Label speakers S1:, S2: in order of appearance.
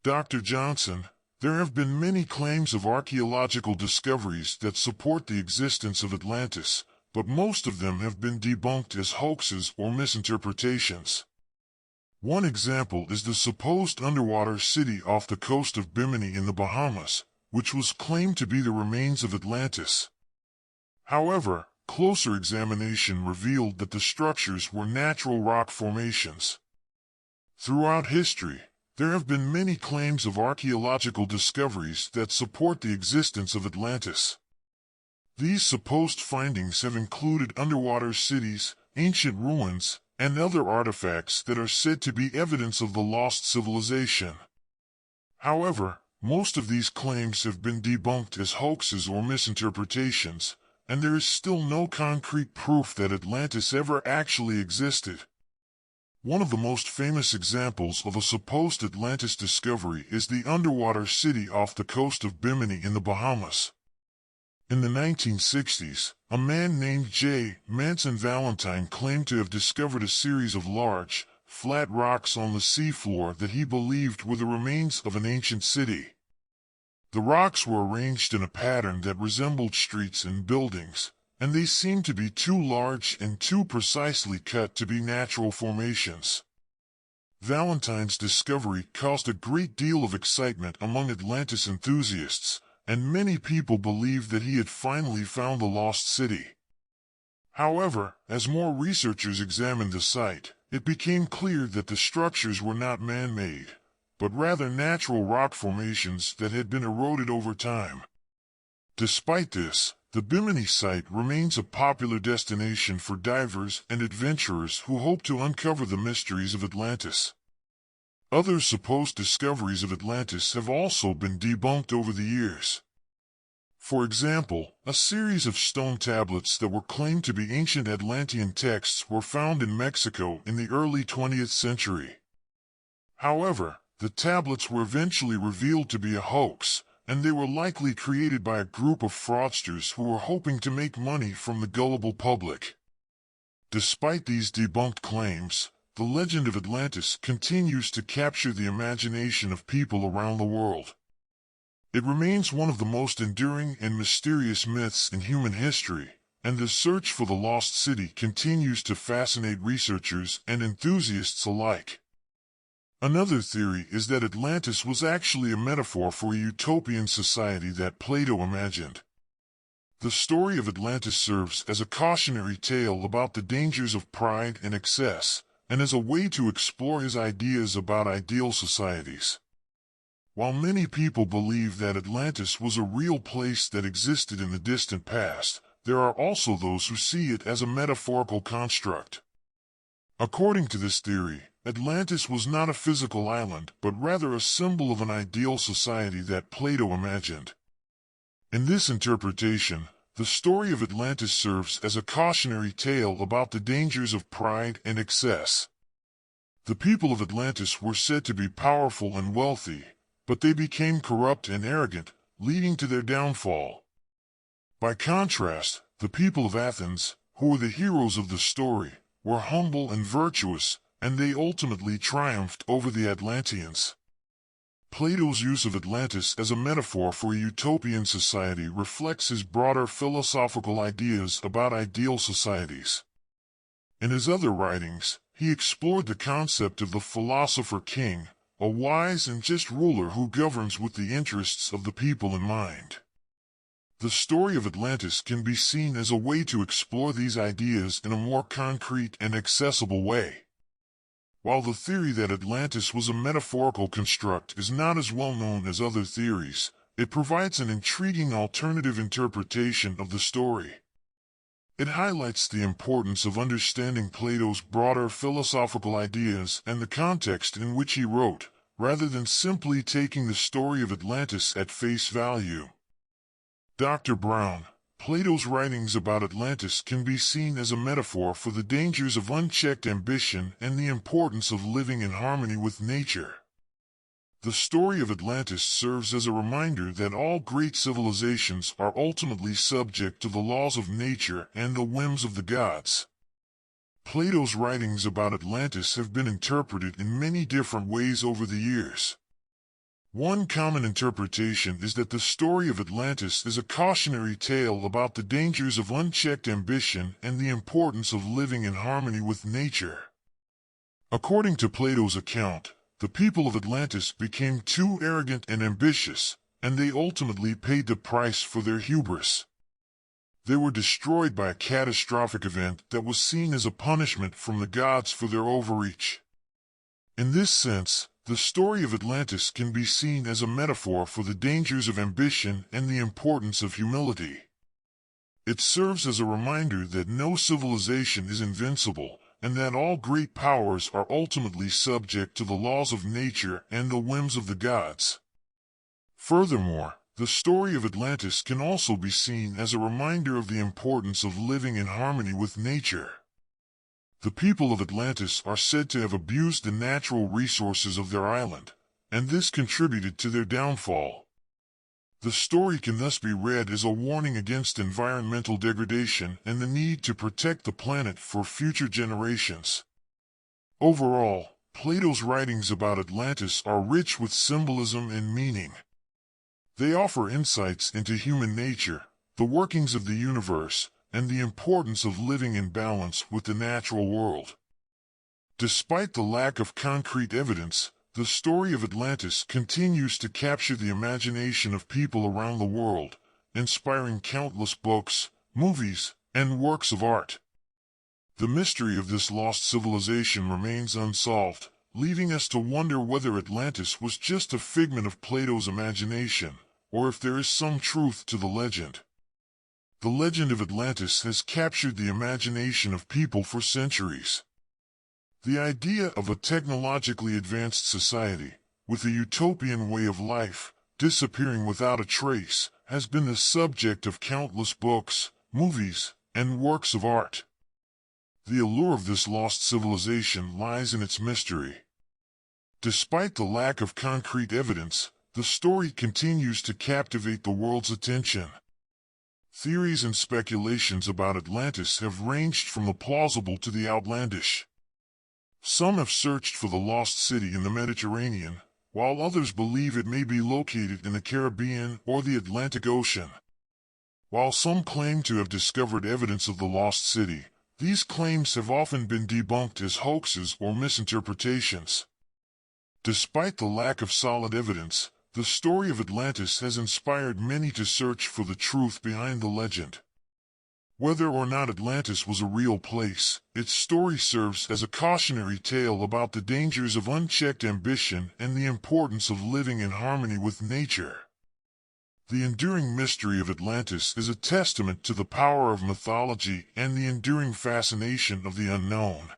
S1: Dr. Johnson, there have been many claims of archaeological discoveries that support the existence of Atlantis, but most of them have been debunked as hoaxes or misinterpretations. One example is the supposed underwater city off the coast of Bimini in the Bahamas, which was claimed to be the remains of Atlantis. However, closer examination revealed that the structures were natural rock formations. Throughout history, there have been many claims of archaeological discoveries that support the existence of Atlantis. These supposed findings have included underwater cities, ancient ruins, and other artifacts that are said to be evidence of the lost civilization. However, most of these claims have been debunked as hoaxes or misinterpretations, and there is still no concrete proof that Atlantis ever actually existed. One of the most famous examples of a supposed Atlantis discovery is the underwater city off the coast of Bimini in the Bahamas. In the 1960s, a man named J. Manson Valentine claimed to have discovered a series of large, flat rocks on the seafloor that he believed were the remains of an ancient city. The rocks were arranged in a pattern that resembled streets and buildings, and they seemed to be too large and too precisely cut to be natural formations. Valentine's discovery caused a great deal of excitement among Atlantis enthusiasts, and many people believed that he had finally found the lost city. However, as more researchers examined the site, it became clear that the structures were not man-made, but rather natural rock formations that had been eroded over time. Despite this, the Bimini site remains a popular destination for divers and adventurers who hope to uncover the mysteries of Atlantis. Other supposed discoveries of Atlantis have also been debunked over the years. For example, a series of stone tablets that were claimed to be ancient Atlantean texts were found in Mexico in the early 20th century. However, the tablets were eventually revealed to be a hoax, and they were likely created by a group of fraudsters who were hoping to make money from the gullible public. Despite these debunked claims, the legend of Atlantis continues to capture the imagination of people around the world. It remains one of the most enduring and mysterious myths in human history, and the search for the lost city continues to fascinate researchers and enthusiasts alike. Another theory is that Atlantis was actually a metaphor for a utopian society that Plato imagined. The story of Atlantis serves as a cautionary tale about the dangers of pride and excess, and as a way to explore his ideas about ideal societies. While many people believe that Atlantis was a real place that existed in the distant past, there are also those who see it as a metaphorical construct. According to this theory, Atlantis was not a physical island, but rather a symbol of an ideal society that Plato imagined. In this interpretation, the story of Atlantis serves as a cautionary tale about the dangers of pride and excess. The people of Atlantis were said to be powerful and wealthy, but they became corrupt and arrogant, leading to their downfall. By contrast, the people of Athens, who were the heroes of the story, were humble and virtuous, and they ultimately triumphed over the Atlanteans. Plato's use of Atlantis as a metaphor for a utopian society reflects his broader philosophical ideas about ideal societies. In his other writings, he explored the concept of the philosopher king, a wise and just ruler who governs with the interests of the people in mind. The story of Atlantis can be seen as a way to explore these ideas in a more concrete and accessible way. While the theory that Atlantis was a metaphorical construct is not as well known as other theories, it provides an intriguing alternative interpretation of the story. It highlights the importance of understanding Plato's broader philosophical ideas and the context in which he wrote, rather than simply taking the story of Atlantis at face value. Dr. Brown, Plato's writings about Atlantis can be seen as a metaphor for the dangers of unchecked ambition and the importance of living in harmony with nature. The story of Atlantis serves as a reminder that all great civilizations are ultimately subject to the laws of nature and the whims of the gods. Plato's writings about Atlantis have been interpreted in many different ways over the years. One common interpretation is that the story of Atlantis is a cautionary tale about the dangers of unchecked ambition and the importance of living in harmony with nature. According to Plato's account, the people of Atlantis became too arrogant and ambitious, and they ultimately paid the price for their hubris. They were destroyed by a catastrophic event that was seen as a punishment from the gods for their overreach. In this sense, the story of Atlantis can be seen as a metaphor for the dangers of ambition and the importance of humility. It serves as a reminder that no civilization is invincible, and that all great powers are ultimately subject to the laws of nature and the whims of the gods. Furthermore, the story of Atlantis can also be seen as a reminder of the importance of living in harmony with nature. The people of Atlantis are said to have abused the natural resources of their island, and this contributed to their downfall. The story can thus be read as a warning against environmental degradation and the need to protect the planet for future generations. Overall, Plato's writings about Atlantis are rich with symbolism and meaning. They offer insights into human nature, the workings of the universe, and the importance of living in balance with the natural world. Despite the lack of concrete evidence, the story of Atlantis continues to capture the imagination of people around the world, inspiring countless books, movies, and works of art. The mystery of this lost civilization remains unsolved, leaving us to wonder whether Atlantis was just a figment of Plato's imagination, or if there is some truth to the legend. The legend of Atlantis has captured the imagination of people for centuries. The idea of a technologically advanced society, with a utopian way of life, disappearing without a trace, has been the subject of countless books, movies, and works of art. The allure of this lost civilization lies in its mystery. Despite the lack of concrete evidence, the story continues to captivate the world's attention. Theories and speculations about Atlantis have ranged from the plausible to the outlandish. Some have searched for the lost city in the Mediterranean, while others believe it may be located in the Caribbean or the Atlantic Ocean. While some claim to have discovered evidence of the lost city, these claims have often been debunked as hoaxes or misinterpretations. Despite the lack of solid evidence, the story of Atlantis has inspired many to search for the truth behind the legend. Whether or not Atlantis was a real place, its story serves as a cautionary tale about the dangers of unchecked ambition and the importance of living in harmony with nature. The enduring mystery of Atlantis is a testament to the power of mythology and the enduring fascination of the unknown.